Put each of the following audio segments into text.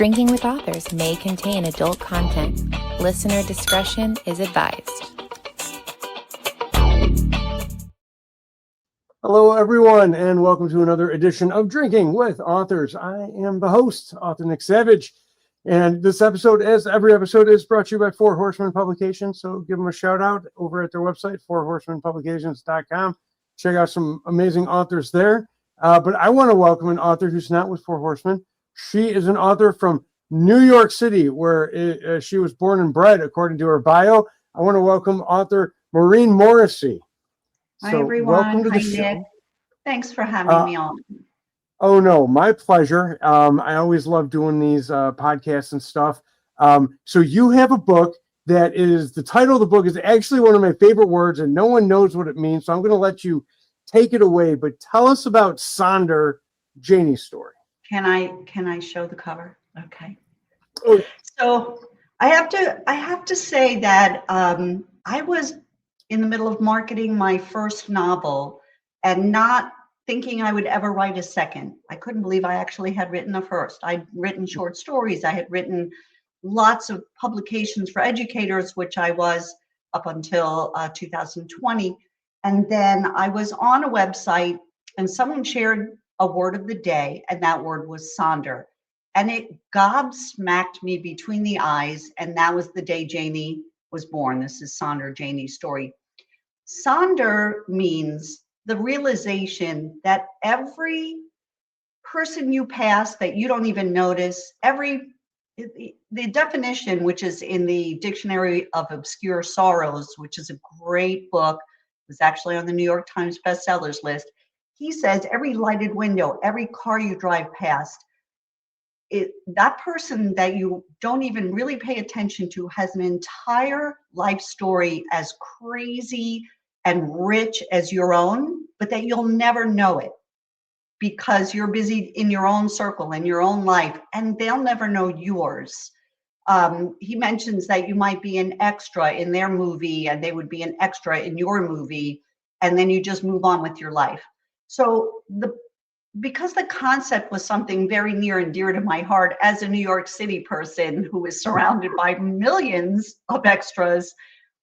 Drinking with Authors may contain adult content. Listener discretion is advised. Hello, everyone, and welcome to another edition of Drinking with Authors. I am the host, author Nick Savage, and this episode, as every episode, is brought to you by Four Horsemen Publications, so give them a shout-out over at their website, fourhorsemenpublications.com. Check out some amazing authors there, but I want to welcome an author who's not with Four Horsemen. She is an author from New York City, where she was born and bred, according to her bio. I want to welcome author Maureen Morrissey. Hi, everyone. Welcome to the Hi, show. Nick. Thanks for having me on. Oh, no, my pleasure. I always love doing these podcasts and stuff. So you have a book that is, the title of the book is actually one of my favorite words, and no one knows what it means. So I'm going to let you take it away. But tell us about Sonder, Janie's story. Can I show the cover? Okay. Oh. So I have to say that I was in the middle of marketing my first novel and not thinking I would ever write a second. I couldn't believe I actually had written a first. I'd written short stories. I had written lots of publications for educators, which I was up until 2020. And then I was on a website and someone shared a word of the day, and that word was Sonder. And it gobsmacked me between the eyes, and that was the day Janie was born. This is Sonder, Janie's story. Sonder means the realization that every person you pass that you don't even notice, the definition, which is in the Dictionary of Obscure Sorrows, which is a great book, was actually on the New York Times bestsellers list. He says every lighted window, every car you drive past, that person that you don't even really pay attention to has an entire life story as crazy and rich as your own, but that you'll never know it because you're busy in your own circle, in your own life, and they'll never know yours. He mentions that you might be an extra in their movie and they would be an extra in your movie, and then you just move on with your life. So because the concept was something very near and dear to my heart as a New York City person who is surrounded by millions of extras,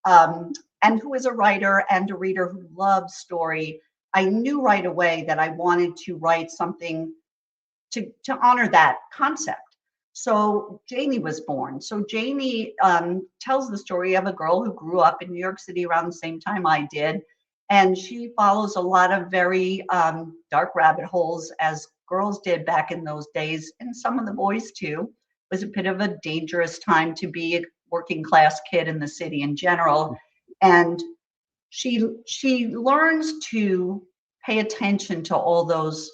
and who is a writer and a reader who loves story, I knew right away that I wanted to write something to honor that concept. So Janie was born. So Janie tells the story of a girl who grew up in New York City around the same time I did. And she follows a lot of very dark rabbit holes, as girls did back in those days, and some of the boys too. It was a bit of a dangerous time to be a working class kid in the city in general. And she learns to pay attention to all those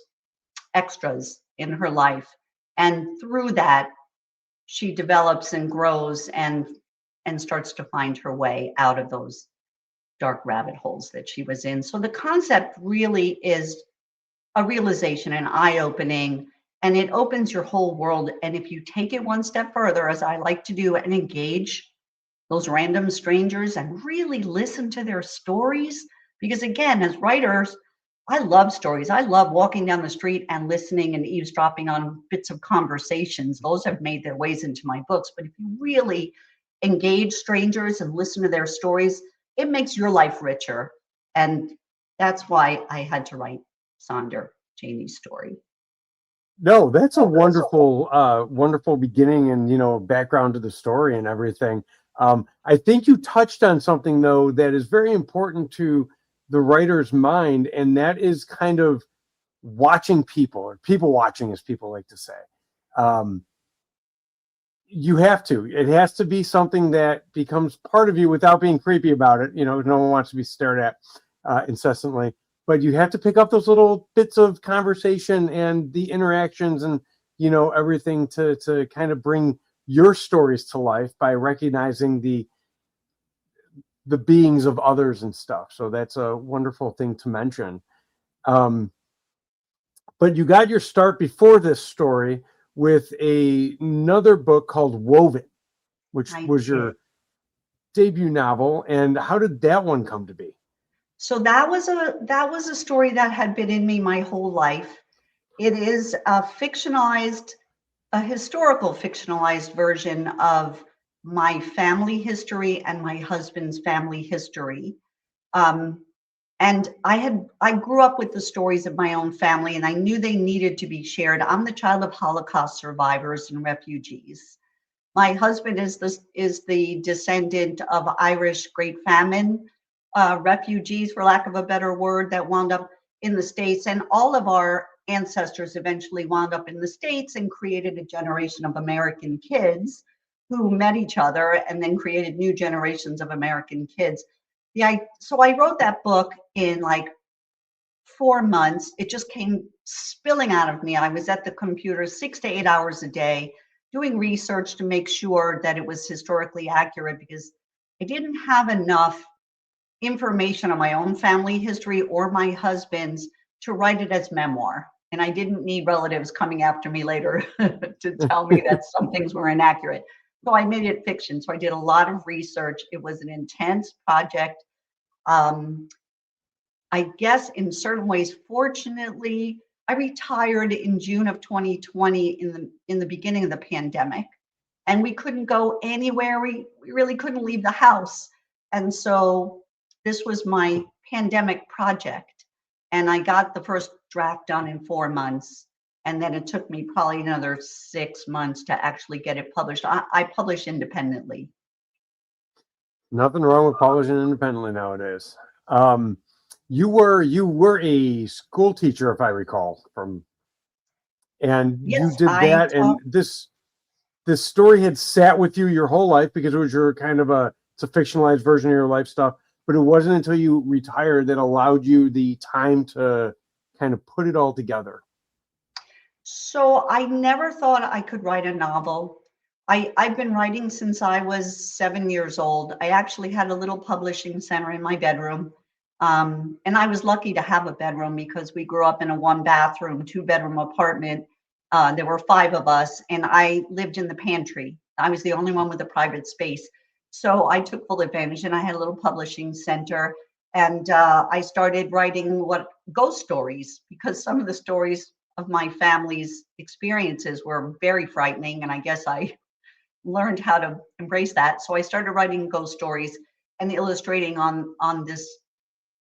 extras in her life. And through that, she develops and grows and starts to find her way out of those dark rabbit holes that she was in. So the concept really is a realization, an eye-opening, and it opens your whole world. And if you take it one step further, as I like to do, and engage those random strangers and really listen to their stories, because again, as writers, I love stories. I love walking down the street and listening and eavesdropping on bits of conversations. Those have made their ways into my books. But if you really engage strangers and listen to their stories, it makes your life richer. And that's why I had to write Sonder, Janie's story. No, that's a wonderful, wonderful beginning and, background to the story and everything. I think you touched on something, though, that is very important to the writer's mind, and that is kind of watching people, or people watching, as people like to say. You have to. It has to be something that becomes part of you without being creepy about it. No one wants to be stared at incessantly. But you have to pick up those little bits of conversation and the interactions and, everything to kind of bring your stories to life by recognizing the beings of others and stuff. So that's a wonderful thing to mention. But you got your start before this story with another book called Woven, which was your debut novel. And how did that one come to be? So that was a story that had been in me my whole life. It is a fictionalized a historical fictionalized version of my family history and my husband's family history. And I grew up with the stories of my own family, and I knew they needed to be shared. I'm the child of Holocaust survivors and refugees. My husband is the descendant of Irish Great Famine refugees, for lack of a better word, that wound up in the States. And all of our ancestors eventually wound up in the States and created a generation of American kids who met each other and then created new generations of American kids. So I wrote that book in like 4 months. It just came spilling out of me. I was at the computer 6 to 8 hours a day doing research to make sure that it was historically accurate, because I didn't have enough information on my own family history or my husband's to write it as memoir. And I didn't need relatives coming after me later to tell me that some things were inaccurate. So I made it fiction. So I did a lot of research. It was an intense project. I guess in certain ways, fortunately, I retired in June of 2020 in the beginning of the pandemic, and we couldn't go anywhere. We really couldn't leave the house. And so this was my pandemic project, and I got the first draft done in 4 months. And then it took me probably another 6 months to actually get it published. I publish independently. Nothing wrong with publishing independently nowadays. You were a school teacher, if I recall, and Yes, you did that, and this story had sat with you your whole life because it was your kind of it's a fictionalized version of your life stuff. But it wasn't until you retired that allowed you the time to kind of put it all together. So I never thought I could write a novel. I've been writing since I was 7 years old. I actually had a little publishing center in my bedroom. And I was lucky to have a bedroom because we grew up in a 1-bathroom, 2-bedroom apartment. There were 5 of us, and I lived in the pantry. I was the only one with a private space. So I took full advantage, and I had a little publishing center. And I started writing ghost stories, because some of the stories of my family's experiences were very frightening. And I guess I learned how to embrace that. So I started writing ghost stories and illustrating on this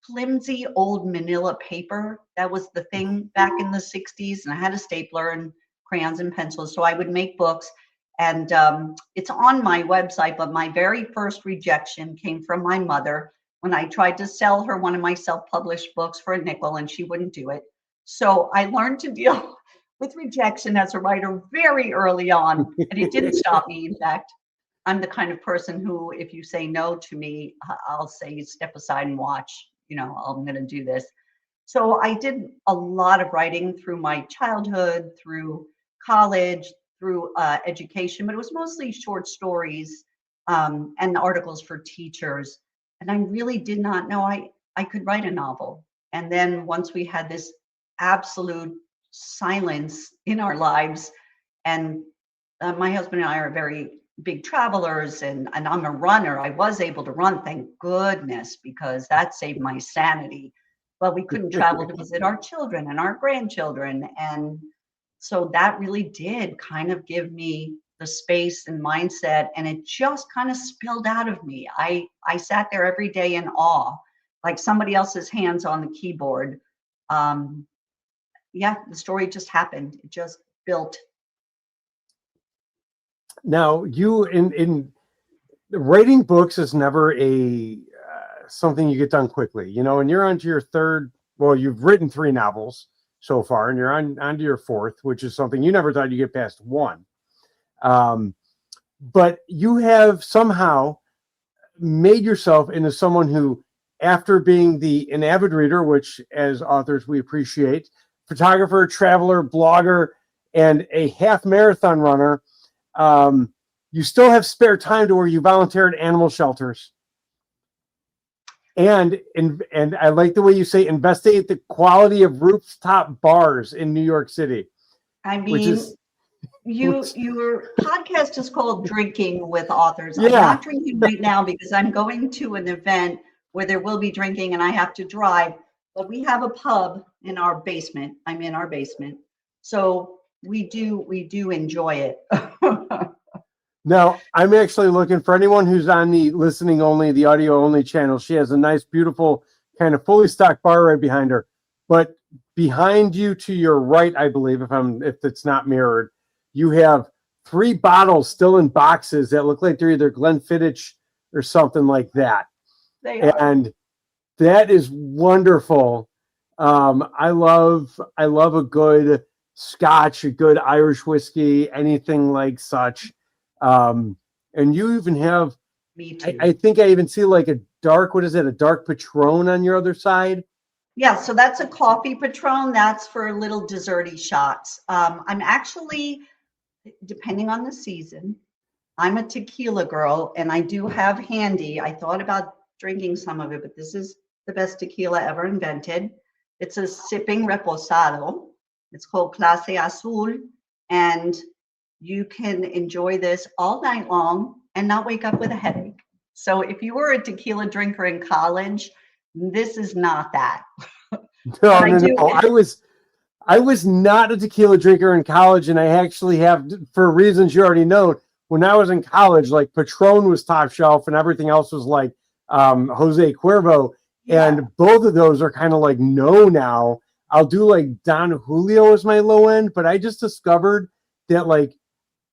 flimsy old manila paper. That was the thing back in the 60s. And I had a stapler and crayons and pencils. So I would make books. And it's on my website, but my very first rejection came from my mother when I tried to sell her one of my self-published books for a nickel, and she wouldn't do it. So I learned to deal with rejection as a writer very early on, and it didn't stop me. In fact, I'm the kind of person who, if you say no to me, I'll say, step aside and watch. I'm going to do this. So I did a lot of writing through my childhood, through college, through education, but it was mostly short stories and articles for teachers. And I really did not know I could write a novel. And then once we had this absolute silence in our lives, and my husband and I are very big travelers, and I'm a runner. I was able to run, thank goodness, because that saved my sanity. But we couldn't travel to visit our children and our grandchildren. And so that really did kind of give me the space and mindset, and it just kind of spilled out of me. I sat there every day in awe, like somebody else's hands on the keyboard. The story just happened. It just built. Now, you in writing books is never something you get done quickly, and you're onto your third. Well, you've written 3 novels so far, and you're onto your 4th, which is something you never thought you'd get past 1. But you have somehow made yourself into someone who, after being an avid reader, which as authors we appreciate, photographer, traveler, blogger, and a half marathon runner, you still have spare time to where you volunteer at animal shelters. And I like the way you say investigate the quality of rooftop bars in New York City. I mean, your podcast is called Drinking with Authors. Yeah. I'm not drinking right now because I'm going to an event where there will be drinking and I have to drive. But we have a pub in our basement. I'm in our basement. So we do enjoy it. Now, I'm actually looking for anyone who's on the listening only, the audio only channel. She has a nice, beautiful, kind of fully stocked bar right behind her. But behind you to your right, I believe, if it's not mirrored, you have 3 bottles still in boxes that look like they're either Glenfiddich or something like that. They are. And that is wonderful. I love a good Scotch, a good Irish whiskey, anything like such. And you even have, Me too. I think I even see like a dark, what is it? A dark Patron on your other side. Yeah, so that's a coffee Patron. That's for little desserty shots. I'm actually, depending on the season, I'm a tequila girl, and I do have handy. I thought about drinking some of it, but this is the best tequila ever invented. It's a sipping reposado. It's called Clase Azul, and you can enjoy this all night long and not wake up with a headache. So if you were a tequila drinker in college, this is not that. No. I was not a tequila drinker in college, and I actually have, for reasons you already know, when I was in college, like Patron was top shelf and everything else was like Jose Cuervo. Yeah. And both of those are kind of like no now. I'll do like Don Julio as my low end, but I just discovered that like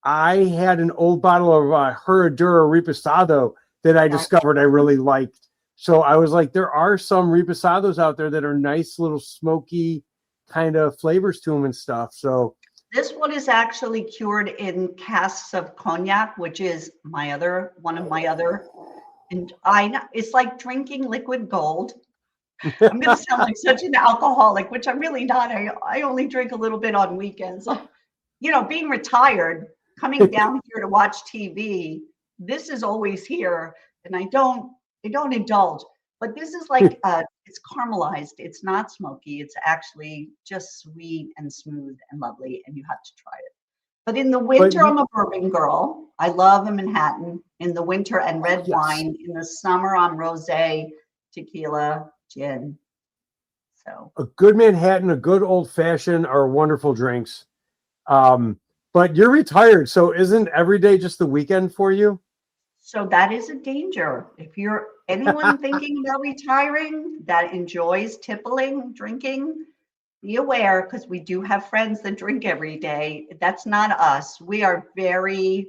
I had an old bottle of Herradura Reposado that I discovered I really liked. So I was like, there are some Reposados out there that are nice little smoky kind of flavors to them and stuff. So this one is actually cured in casks of cognac, which is one of my other, and it's like drinking liquid gold. I'm going to sound like such an alcoholic, which I'm really not. I only drink a little bit on weekends. You know, being retired, coming down here to watch TV, this is always here, and I don't indulge. But this is like it's caramelized. It's not smoky. It's actually just sweet and smooth and lovely, and you have to try it. But in the winter, I'm a bourbon girl. I love a Manhattan in the winter and red wine. In the summer, I'm rosé, tequila, gin. So a good Manhattan, a good old fashioned are wonderful drinks. But you're retired, so isn't every day just the weekend for you? So that is a danger. If you're anyone thinking about retiring that enjoys tippling, drinking, be aware, because we do have friends that drink every day. That's not us. We are very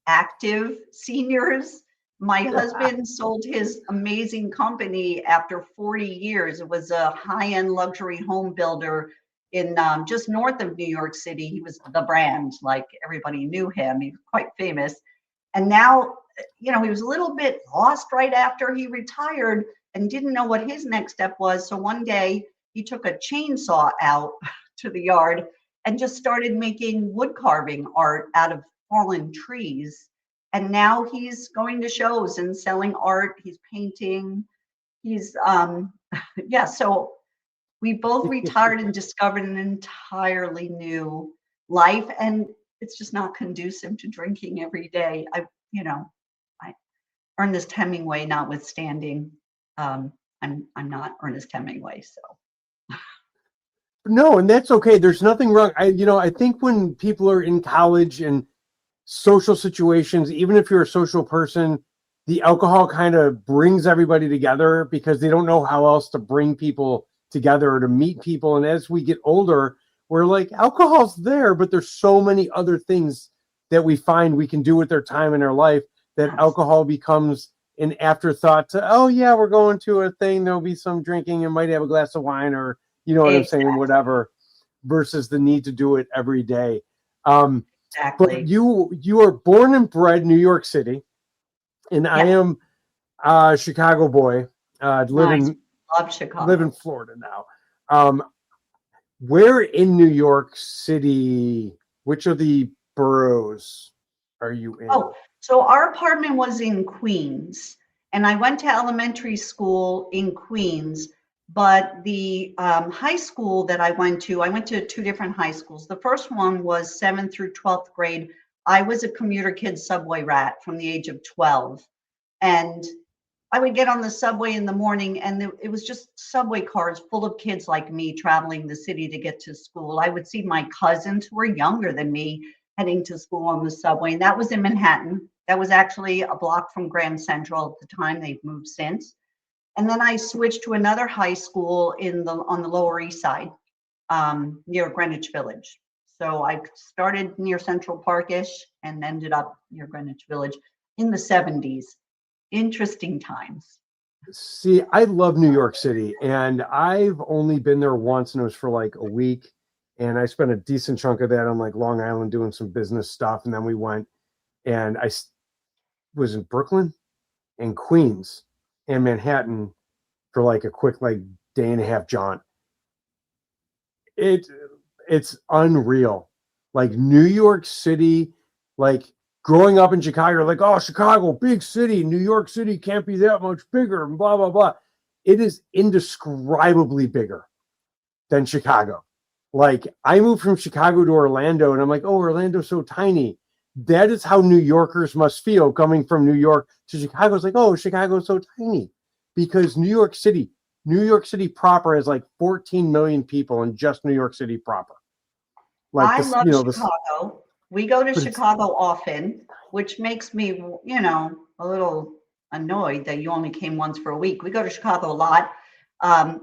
active seniors. My husband sold his amazing company after 40 years. It was a high-end luxury home builder in just north of New York City. He was the brand, like everybody knew him. He was quite famous. And now, you know, he was a little bit lost right after he retired and didn't know what his next step was. So one day he took a chainsaw out to the yard and just started making wood carving art out of fallen trees. And now he's going to shows and selling art. He's painting. He's, yeah, so we both retired and discovered an entirely new life. And it's just not conducive to drinking every day. Ernest Hemingway notwithstanding, I'm not Ernest Hemingway, so. No, and that's okay. There's nothing wrong. I think when people are in college and social situations, even if you're a social person, the alcohol kind of brings everybody together because they don't know how else to bring people together or to meet people. And as we get older, we're like, alcohol's there, but there's so many other things that we find we can do with their time in our life that alcohol becomes an afterthought to, oh yeah, we're going to a thing, there'll be some drinking, and might have a glass of wine, or you know what I'm saying, whatever, versus the need to do it every day. Exactly. But you are born and bred New York City, and I am a Chicago boy. Love Chicago. Live in Florida now. Where in New York City, which of the boroughs are you in? Oh, so our apartment was in Queens, and I went to elementary school in Queens, but the high school that I went to 2 different high schools. The first one was 7th through 12th grade. I was a commuter kid subway rat from the age of 12. And I would get on the subway in the morning, and it was just subway cars full of kids like me traveling the city to get to school. I would see my cousins who were younger than me heading to school on the subway, and that was in Manhattan. That was actually a block from Grand Central at the time. They've moved since. And then I switched to another high school on the Lower East Side, near Greenwich Village. So I started near Central Parkish and ended up near Greenwich Village in the 70s. Interesting times. See, I love New York City, and I've only been there once, and it was for like a week. And I spent a decent chunk of that on like Long Island doing some business stuff. And then we went, and I was in Brooklyn and Queens and Manhattan for like a quick like day and a half jaunt. It's unreal. Like New York City, like growing up in Chicago, like, oh, Chicago, big city, New York City can't be that much bigger, and blah, blah, blah. It is indescribably bigger than Chicago. Like, I moved from Chicago to Orlando, and I'm like, oh, Orlando's so tiny. That is how New Yorkers must feel coming from New York to Chicago. It's like, oh, Chicago's so tiny. Because New York City proper has like 14 million people in just New York City proper. Like, I love Chicago. We go to Chicago often, which makes me, a little annoyed that you only came once for a week. We go to Chicago a lot.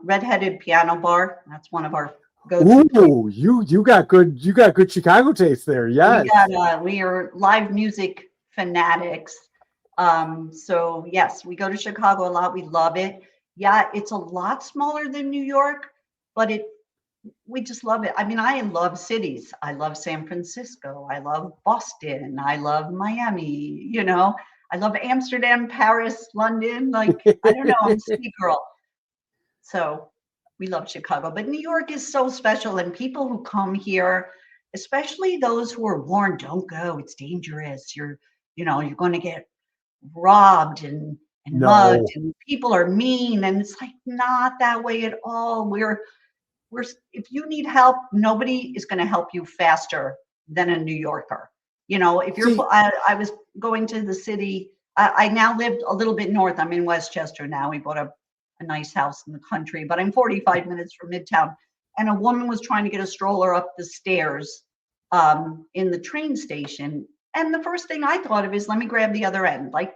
Redheaded Piano Bar. That's one of our go-to. Ooh, you got good Chicago taste there. Yes. We are live music fanatics. So yes, we go to Chicago a lot. We love it. Yeah, it's a lot smaller than New York, but we just love it. I mean, I love cities. I love San Francisco. I love Boston. I love Miami. I love Amsterdam, Paris, London. Like, I don't know, I'm a city girl. So we love Chicago, but New York is so special. And people who come here, especially those who are warned, don't go, it's dangerous. You're going to get robbed and mugged, and people are mean. And it's like, not that way at all. If you need help, nobody is going to help you faster than a New Yorker. If you're, I was going to the city. I now live a little bit north. I'm in Westchester now. We bought a nice house in the country, but I'm 45 minutes from Midtown. And a woman was trying to get a stroller up the stairs in the train station. And the first thing I thought of is, let me grab the other end. Like,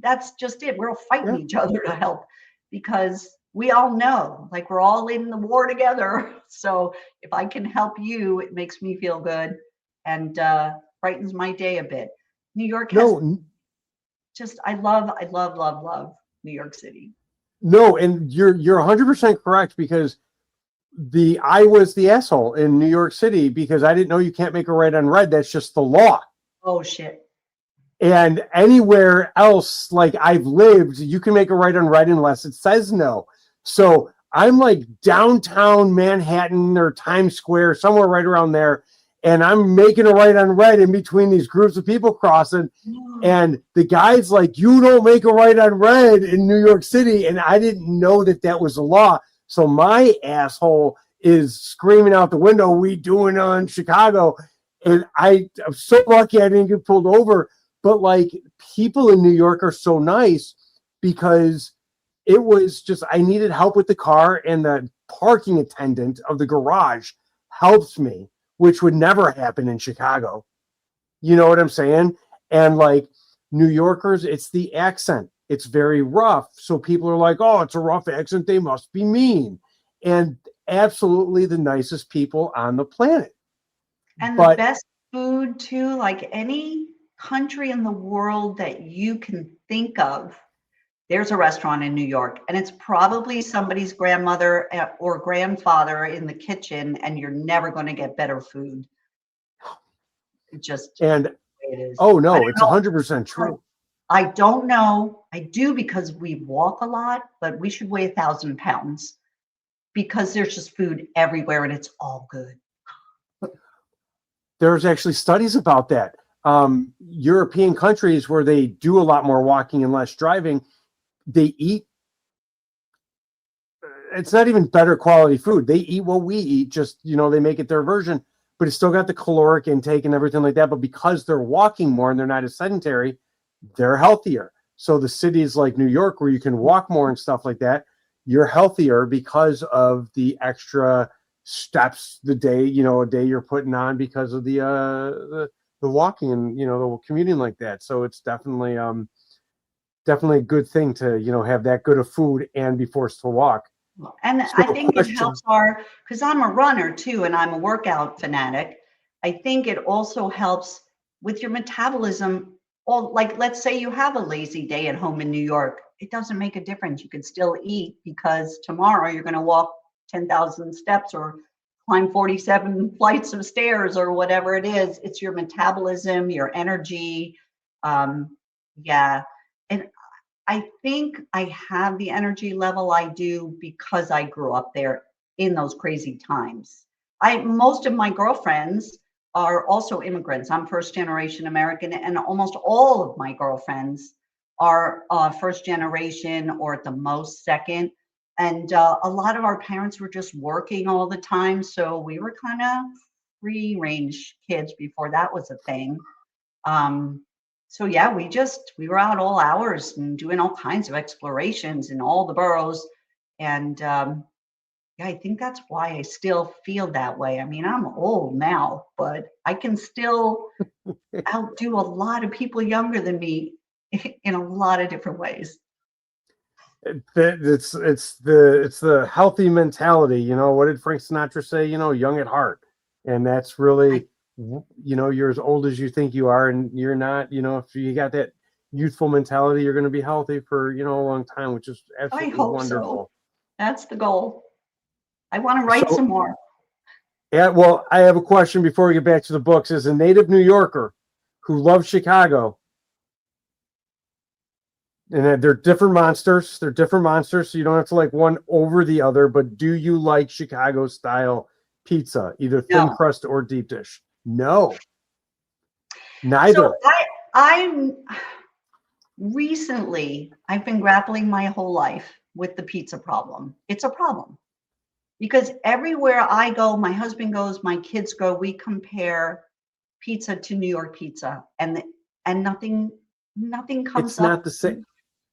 that's just it. We're all fighting each other to help, because we all know, like, we're all in the war together. So if I can help you, it makes me feel good and brightens my day a bit. New York has I love New York City. No, and you're 100% correct, because I was the asshole in New York City because I didn't know you can't make a right on red. That's just the law. Oh shit. And anywhere else, like I've lived, you can make a right on red unless it says no. So I'm like downtown Manhattan or Times Square, somewhere right around there, and I'm making a right on red in between these groups of people crossing. And the guy's like, you don't make a right on red in New York City. And I didn't know that was a law. So my asshole is screaming out the window, we doing on Chicago. And I'm so lucky I didn't get pulled over. But like, people in New York are so nice, because it was just, I needed help with the car, and the parking attendant of the garage helps me, which would never happen in Chicago. You know what I'm saying? And like, New Yorkers, it's the accent. It's very rough. So people are like, oh, it's a rough accent, they must be mean. And absolutely the nicest people on the planet. And the best food too, like any country in the world that you can think of, there's a restaurant in New York, and it's probably somebody's grandmother or grandfather in the kitchen, and you're never going to get better food. It just it is. Oh no, it's 100% true. I don't know. I do, because we walk a lot, but we should weigh 1,000 pounds, because there's just food everywhere and it's all good. There's actually studies about that. European countries where they do a lot more walking and less driving, they eat, it's not even better quality food. They eat what we eat, just, they make it their version, but it's still got the caloric intake and everything like that. But because they're walking more and they're not as sedentary, they're healthier. So the cities like New York, where you can walk more and stuff like that, you're healthier because of the extra steps a day you're putting on because of the walking and the commuting like that. So it's definitely a good thing to have that good of food and be forced to walk. And So I think it helps because I'm a runner too, and I'm a workout fanatic. I think it also helps with your metabolism. Or like, let's say you have a lazy day at home in New York. It doesn't make a difference. You can still eat because tomorrow you're going to walk 10,000 steps or climb 47 flights of stairs or whatever it is. It's your metabolism, your energy. Yeah. And I think I have the energy level I do because I grew up there in those crazy times. Most of my girlfriends are also immigrants. I'm first generation American, and almost all of my girlfriends are first generation or at the most second. And a lot of our parents were just working all the time. So we were kind of free range kids before that was a thing. So yeah, we were out all hours and doing all kinds of explorations in all the boroughs. And yeah, I think that's why I still feel that way. I mean, I'm old now, but I can still outdo a lot of people younger than me in a lot of different ways. It's the healthy mentality. What did Frank Sinatra say? Young at heart, and that's really you're as old as you think you are, and you're not. If you got that youthful mentality, you're going to be healthy for a long time, which is absolutely I hope wonderful. So. That's the goal. I want to write some more. Yeah, well, I have a question before we get back to the books. As a native New Yorker who loves Chicago, and they're different monsters. So you don't have to like one over the other. But do you like Chicago style pizza, either thin crust or deep dish? No, neither. So I'm recently, I've been grappling my whole life with the pizza problem. It's a problem because everywhere I go, my husband goes, my kids go, we compare pizza to New York pizza, and nothing comes It's up. not the same.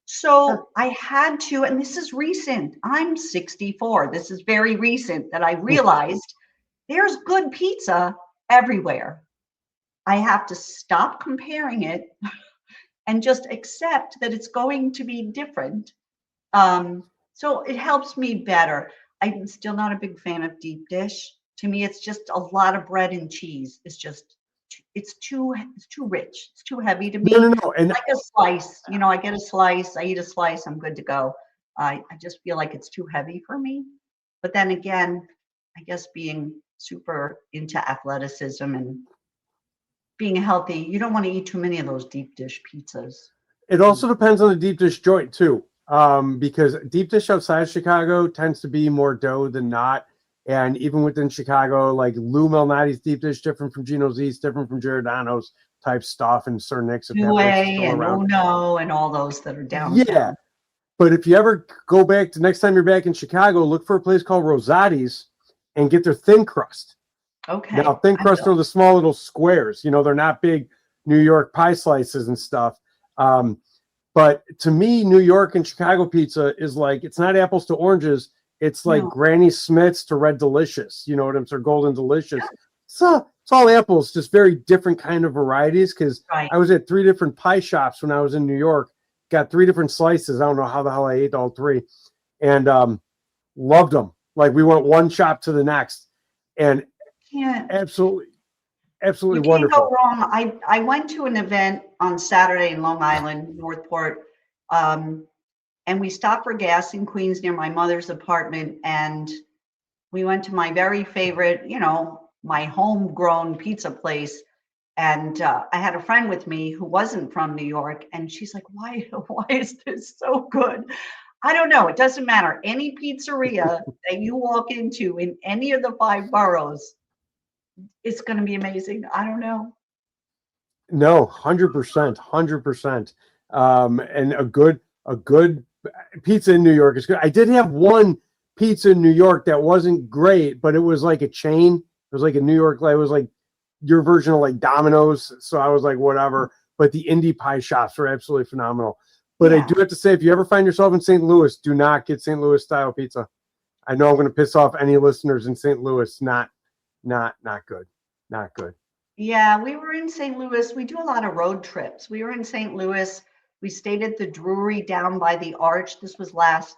So I had to, and this is recent. I'm 64. This is very recent that I realized there's good pizza everywhere. I have to stop comparing it and just accept that it's going to be different. So it helps me better. I'm still not a big fan of deep dish. To me, it's just a lot of bread and cheese. It's too rich. It's too heavy to me. No. And like a slice, I get a slice, I eat a slice, I'm good to go. I just feel like it's too heavy for me. But then again, I guess being super into athleticism and being healthy, you don't want to eat too many of those deep dish pizzas. It also depends on the deep dish joint too, because deep dish outside Chicago tends to be more dough than not. And even within Chicago, like Lou Malnati's deep dish, different from Gino's East, different from Giordano's type stuff, and Sir Nick's and Uno and all those that are downtown. Yeah, but if you ever go back to next time you're back in Chicago, look for a place called Rosati's and get their thin crust. Okay. Now, thin crust are the small little squares. They're not big New York pie slices and stuff. But to me, New York and Chicago pizza is like, it's not apples to oranges. It's like Granny Smith's to Red Delicious, or Golden Delicious. So it's all apples, just very different kind of varieties. Because I was at 3 different pie shops when I was in New York, got 3 different slices. I don't know how the hell I ate all 3, and loved them. Like we went one shop to the next, and absolutely you wonderful. Can't go wrong. I went to an event on Saturday in Long Island, Northport. And we stopped for gas in Queens near my mother's apartment. And we went to my very favorite, my homegrown pizza place. And I had a friend with me who wasn't from New York. And she's like, why is this so good? I don't know. It doesn't matter. Any pizzeria that you walk into in any of the 5 boroughs, it's going to be amazing. I don't know. No, 100%. And a good pizza in New York is good. I did have one pizza in New York that wasn't great, but it was like a chain. It was like a New York, it was like your version of like Domino's. So I was like, whatever. But the indie pie shops were absolutely phenomenal. But Yeah. I do have to say, if you ever find yourself in St. Louis, do not get St. Louis style pizza. I know I'm going to piss off any listeners in St. Louis. Not good. Not good. Yeah, we were in St. Louis. We do a lot of road trips. We were in St. Louis. We stayed at the Drury down by the Arch. This was last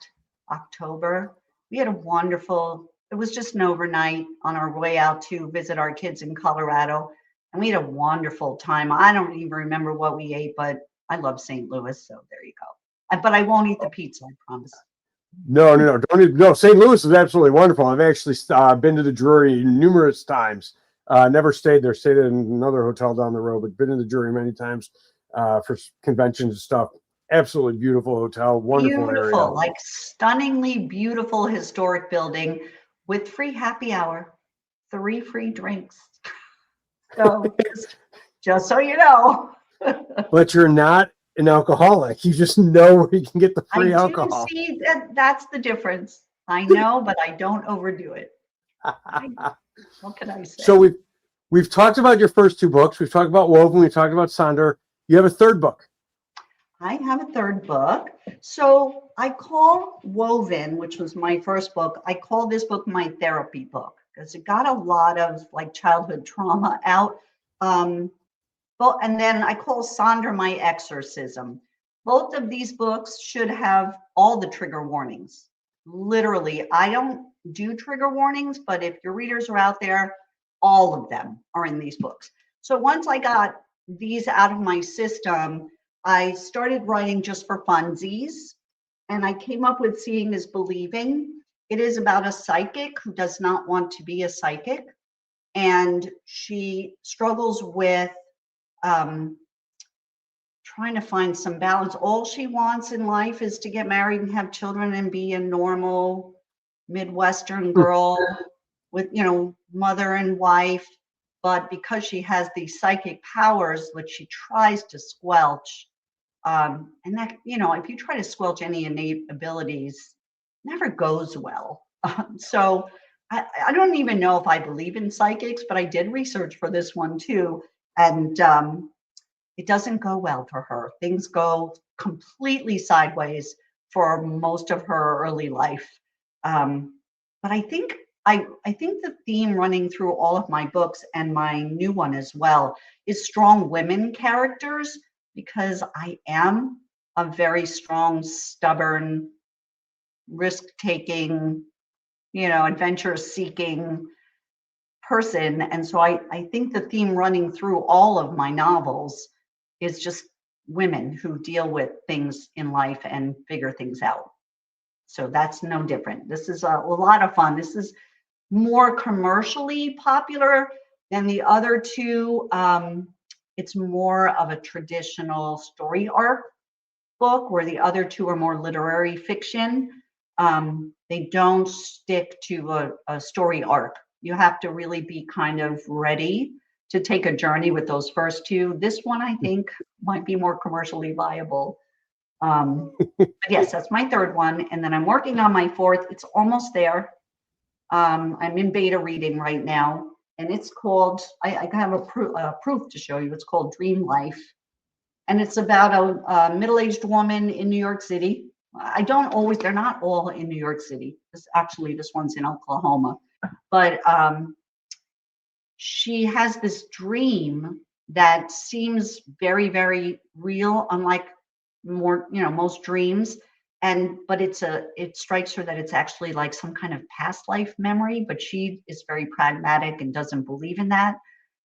October. We had a wonderful, it was just an overnight on our way out to visit our kids in Colorado. And we had a wonderful time. I don't even remember what we ate, but I love St. Louis. So there you go. But I won't eat the pizza, I promise. No. Don't even, no. St. Louis is absolutely wonderful. I've actually been to the Drury numerous times. Never stayed there. Stayed in another hotel down the road, but been in the Drury many times for conventions and stuff. Absolutely beautiful hotel, wonderful Beautiful, area. like stunningly beautiful historic building with free happy hour, 3 free drinks. So just so you know. But you're not an alcoholic. You just know where you can get the free I alcohol. do see that's the difference. I know, but I don't overdo it. What can I say? So we've talked about your first 2 books. We've talked about Woven. We've talked about Sonder. You have a 3rd book. I have a 3rd book. So I call Woven, which was my first book, I call this book my therapy book because it got a lot of like childhood trauma out. And then I call Sonder my exorcism. Both of these books should have all the trigger warnings. Literally, I don't do trigger warnings, but if your readers are out there, all of them are in these books. So once I got these out of my system, I started writing just for funsies, and I came up with Seeing is Believing. It is about a psychic who does not want to be a psychic, and she struggles with trying to find some balance. All she wants in life is to get married and have children and be a normal Midwestern girl with, mother and wife. But because she has these psychic powers, which she tries to squelch, and that, if you try to squelch any innate abilities, never goes well. So I don't even know if I believe in psychics, but I did research for this one too. And it doesn't go well for her. Things go completely sideways for most of her early life. But I think the theme running through all of my books and my new one as well is strong women characters, because I am a very strong, stubborn, risk-taking, adventure-seeking person. And so I think the theme running through all of my novels is just women who deal with things in life and figure things out. So that's no different. This is a lot of fun. This is more commercially popular than the other 2. It's more of a traditional story arc book, where the other 2 are more literary fiction. They don't stick to a story arc. You have to really be kind of ready to take a journey with those first 2. This one, I think, might be more commercially viable. But yes, that's my 3rd one. And then I'm working on my 4th. It's almost there. I'm in beta reading right now. And it's called, I have a proof to show you. It's called Dream Life. And it's about a middle-aged woman in New York City. They're not all in New York City. This one's in Oklahoma. But she has this dream that seems very, very real, unlike most dreams. But it strikes her that it's actually like some kind of past life memory, but she is very pragmatic and doesn't believe in that.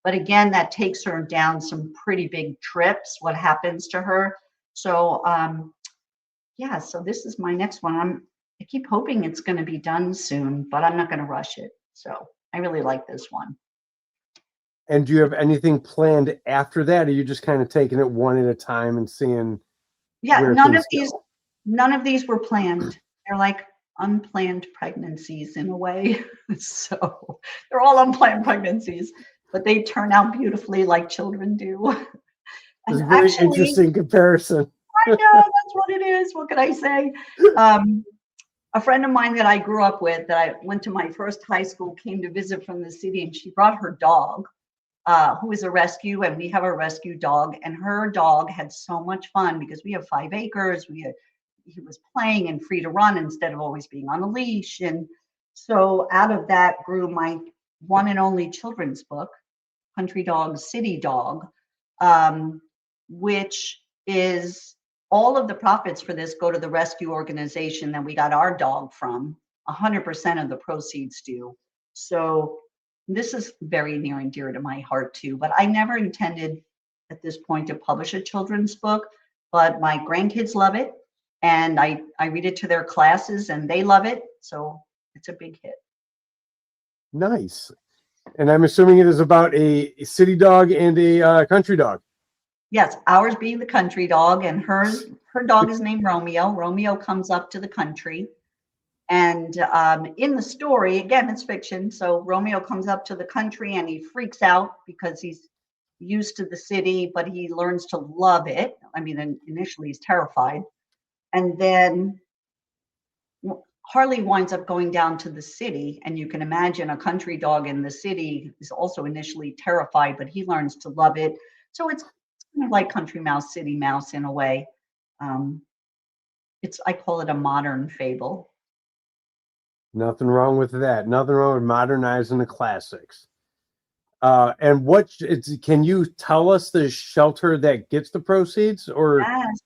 But again, that takes her down some pretty big trips, what happens to her. So so this is my next one. I keep hoping it's going to be done soon, but I'm not going to rush it. So I really like this one. And do you have anything planned after that? Or are you just kind of taking it one at a time and seeing? Yeah, none of these were planned. They're like unplanned pregnancies in a way. So they're all unplanned pregnancies, but they turn out beautifully like children do. It's a very interesting comparison. I know, that's what it is. What can I say? A friend of mine that I grew up with, that I went to my first high school, came to visit from the city, and she brought her dog. who is a rescue, and we have a rescue dog, and her dog had so much fun because we have 5 acres. He was playing and free to run instead of always being on a leash. And so out of that grew my one and only children's book, Country Dog, City Dog, which is all of the profits for this go to the rescue organization that we got our dog from. 100% of the proceeds do. So this is very near and dear to my heart too, but I never intended at this point to publish a children's book, but my grandkids love it, and I read it to their classes and they love it. So it's a big hit. Nice. And I'm assuming it is about a city dog and a country dog. Yes, ours being the country dog, and her dog is named Romeo. Romeo comes up to the country. And in the story, again, it's fiction. So Romeo comes up to the country and he freaks out because he's used to the city, but he learns to love it. I mean, initially he's terrified. And then Harley winds up going down to the city. And you can imagine a country dog in the city is also initially terrified, but he learns to love it. So it's kind of like Country Mouse, City Mouse in a way. I call it a modern fable. Nothing wrong with that. Nothing wrong with modernizing the classics. And can you tell us the shelter that gets the proceeds? Or Yes.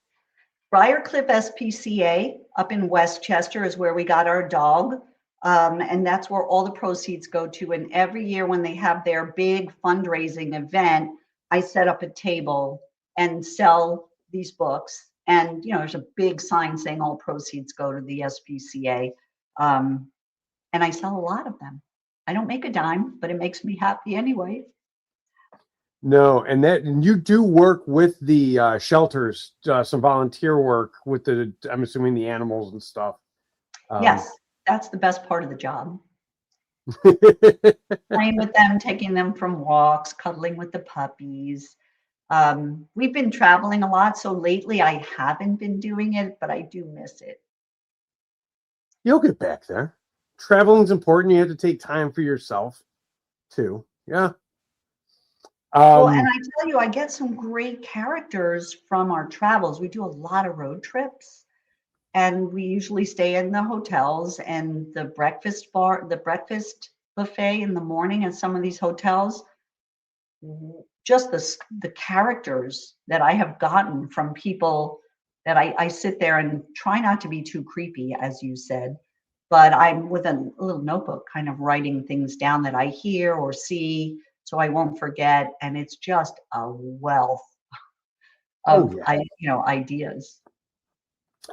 Briarcliff SPCA up in Westchester is where we got our dog. And that's where all the proceeds go to. And every year when they have their big fundraising event, I set up a table and sell these books. And, there's a big sign saying all proceeds go to the SPCA. And I sell a lot of them. I don't make a dime, but it makes me happy anyway. No, and you do work with the shelters, some volunteer work with I'm assuming the animals and stuff. Yes, that's the best part of the job. Playing with them, taking them from walks, cuddling with the puppies. We've been traveling a lot, so lately I haven't been doing it, but I do miss it. You'll get back there. Traveling's important. You have to take time for yourself too. Yeah. Well, and I tell you, I get some great characters from our travels. We do a lot of road trips, and we usually stay in the hotels, and the breakfast buffet in the morning at some of these hotels. Just the characters that I have gotten from people that I sit there and try not to be too creepy, as you said. But I'm with a little notebook kind of writing things down that I hear or see so I won't forget. And it's just a wealth of ideas.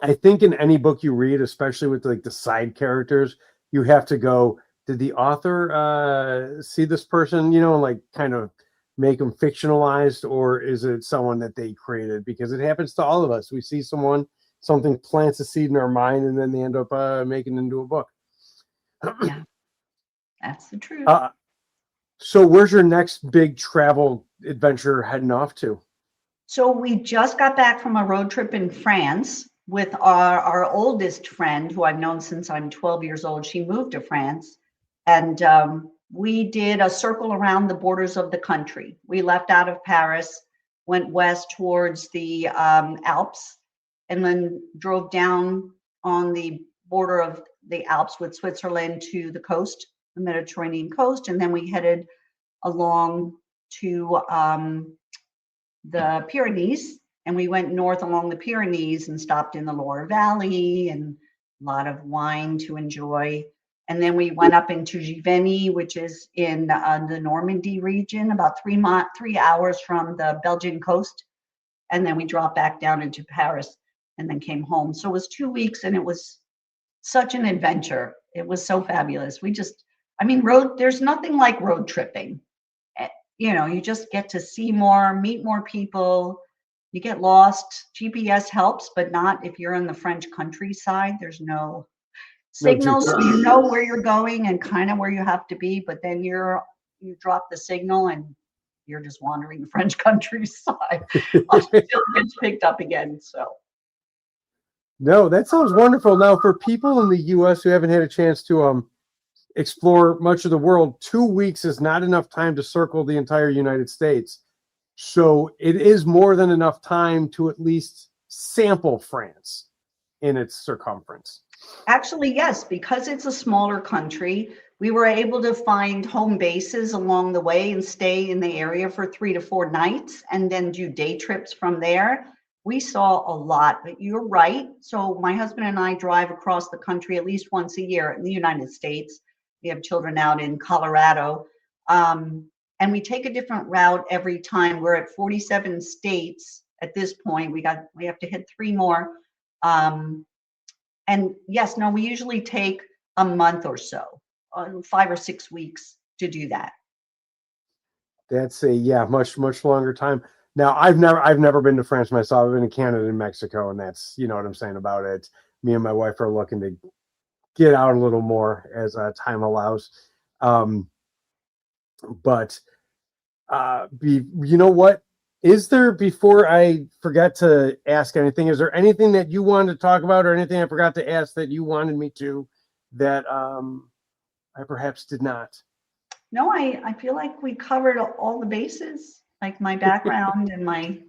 I think in any book you read, especially with like the side characters, you have to go, did the author see this person, and like kind of make them fictionalized, or is it someone that they created? Because it happens to all of us. We see something plants a seed in our mind, and then they end up making it into a book. Yeah, that's the truth. So where's your next big travel adventure heading off to? So we just got back from a road trip in France with our oldest friend, who I've known since I'm 12 years old. She moved to France, and we did a circle around the borders of the country. We left out of Paris, went west towards the Alps, and then drove down on the border of the Alps with Switzerland to the coast, the Mediterranean coast. And then we headed along to the Pyrenees, and we went north along the Pyrenees and stopped in the Loire Valley, and a lot of wine to enjoy. And then we went up into Giverny, which is in the Normandy region, about 3 hours from the Belgian coast. And then we dropped back down into Paris and then came home. So it was 2 weeks, and it was such an adventure. It was so fabulous. There's nothing like road tripping. You just get to see more, meet more people. You get lost. GPS helps, but not if you're in the French countryside. There's no signals. So you know where you're going and kind of where you have to be, but then you drop the signal and you're just wandering the French countryside until it gets picked up again. So. No, that sounds wonderful. Now, for people in the U.S. who haven't had a chance to explore much of the world. 2 weeks is not enough time to circle the entire United States. So it is more than enough time to at least sample France in its circumference. Actually, yes, because it's a smaller country, we were able to find home bases along the way and stay in the area for 3 to 4 nights and then do day trips from there. We saw a lot, but you're right. So my husband and I drive across the country at least once a year in the United States. We have children out in Colorado. And we take a different route every time. We're at 47 states at this point. We have to hit 3 more. And yes, no, we usually take a month or so, 5 or 6 weeks to do that. That's a much longer time. Now I've never been to France myself. I've been to Canada and Mexico, and that's, you know what I'm saying about it. Me and my wife are looking to get out a little more as time allows. But you know what? Is there, before I forget to ask anything, is there anything that you wanted to talk about or anything I forgot to ask that you wanted me to that I perhaps did not? No, I feel like we covered all the bases, like my background and my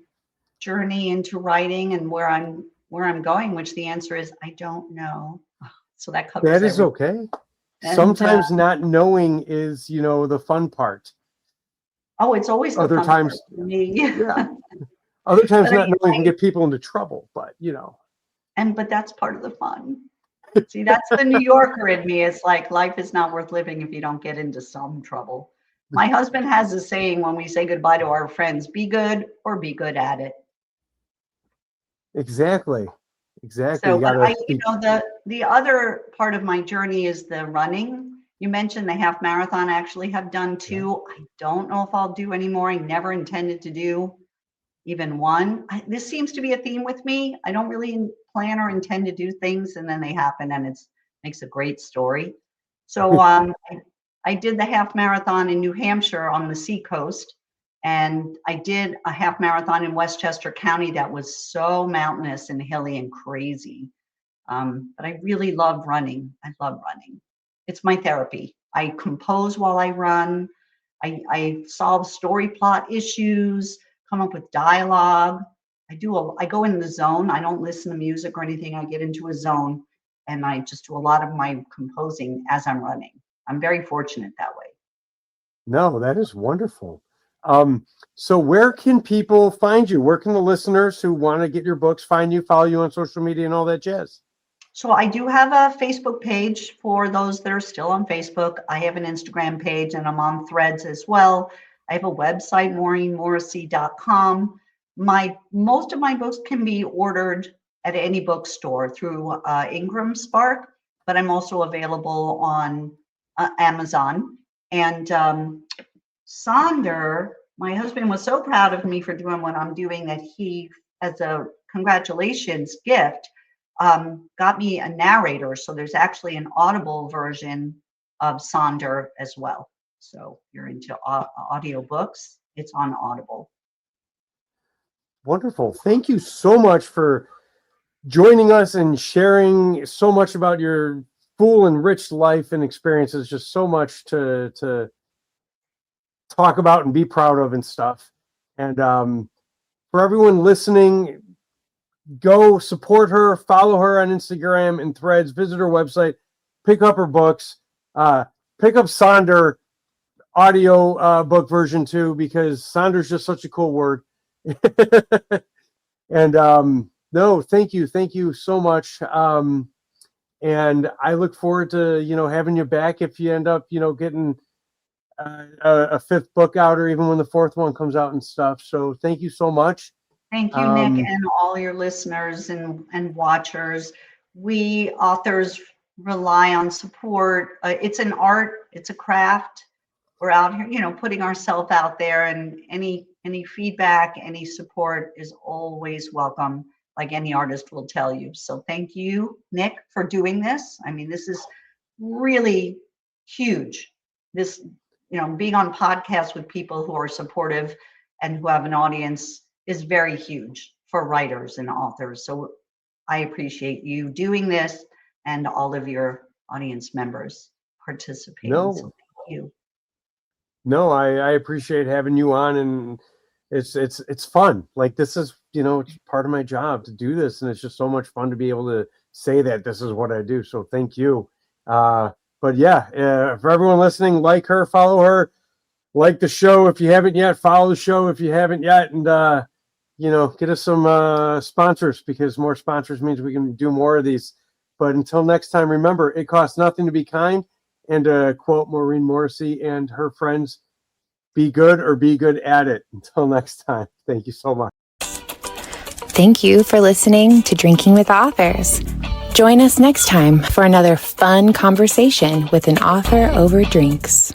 journey into writing and where I'm going, which the answer is I don't know. So that covers that is everything. Okay. And, sometimes not knowing is, you know, the fun part. Oh, it's always the other fun times part for me. Yeah. Other times But not knowing can get people into trouble, but you know. But that's part of the fun. See, that's the New Yorker in me. It's like life is not worth living if you don't get into some trouble. My husband has a saying when we say goodbye to our friends: be good or be good at it. Exactly. So, but the other part of my journey is the running. You mentioned the half marathon. I actually have done 2. Yeah. I don't know if I'll do any more. I never intended to do even one. This seems to be a theme with me. I don't really plan or intend to do things, and then they happen, and it makes a great story. So I did the half marathon in New Hampshire on the seacoast, and I did a half marathon in Westchester County that was so mountainous and hilly and crazy. But I really love running. I love running. It's my therapy. I compose while I run. I solve story plot issues, come up with dialogue. I go in the zone. I don't listen to music or anything. I get into a zone and I just do a lot of my composing as I'm running. I'm very fortunate that way. No, that is wonderful. So where can people find you? Where can the listeners who want to get your books find you, follow you on social media and all that jazz? So I do have a Facebook page for those that are still on Facebook. I have an Instagram page and I'm on Threads as well. I have a website, maureenmorrissey.com. Most of my books can be ordered at any bookstore through Ingram Spark, but I'm also available on Amazon. And Sonder, my husband was so proud of me for doing what I'm doing that he, as a congratulations gift, got me a narrator. So there's actually an Audible version of Sonder as well. So if you're into audio books, it's on Audible. Wonderful. Thank you so much for joining us and sharing so much about your full and rich life and experiences. Just so much to talk about and be proud of and stuff. And for everyone listening, go support her, follow her on Instagram and Threads, visit her website, pick up her books, pick up Sonder audio book version too, because Sonder's just such a cool word. And no, thank you so much. And I look forward to, you know, having you back if you end up, you know, getting a 5th book out, or even when the 4th one comes out and stuff. So thank you so much. Thank you, Nick, and all your listeners and watchers. We authors rely on support. It's an art, it's a craft. We're out here, you know, putting ourselves out there, and any feedback, any support is always welcome, like any artist will tell you. So thank you, Nick, for doing this. I mean, this is really huge. This, you know, being on podcasts with people who are supportive and who have an audience is very huge for writers and authors. So I appreciate you doing this and all of your audience members participating. So No, thank you. no, I appreciate having you on, and it's fun. Like, this is, it's part of my job to do this, and it's just so much fun to be able to say that this is what I do. So thank you. But yeah, for everyone listening, like her, follow her, like the show if you haven't yet, follow the show if you haven't yet, and get us some sponsors, because more sponsors means we can do more of these. But until next time, remember, it costs nothing to be kind. And to quote Maureen Morrissey and her friends, be good or be good at it. Until next time, thank you so much. Thank you for listening to Drinking with Authors. Join us next time for another fun conversation with an author over drinks.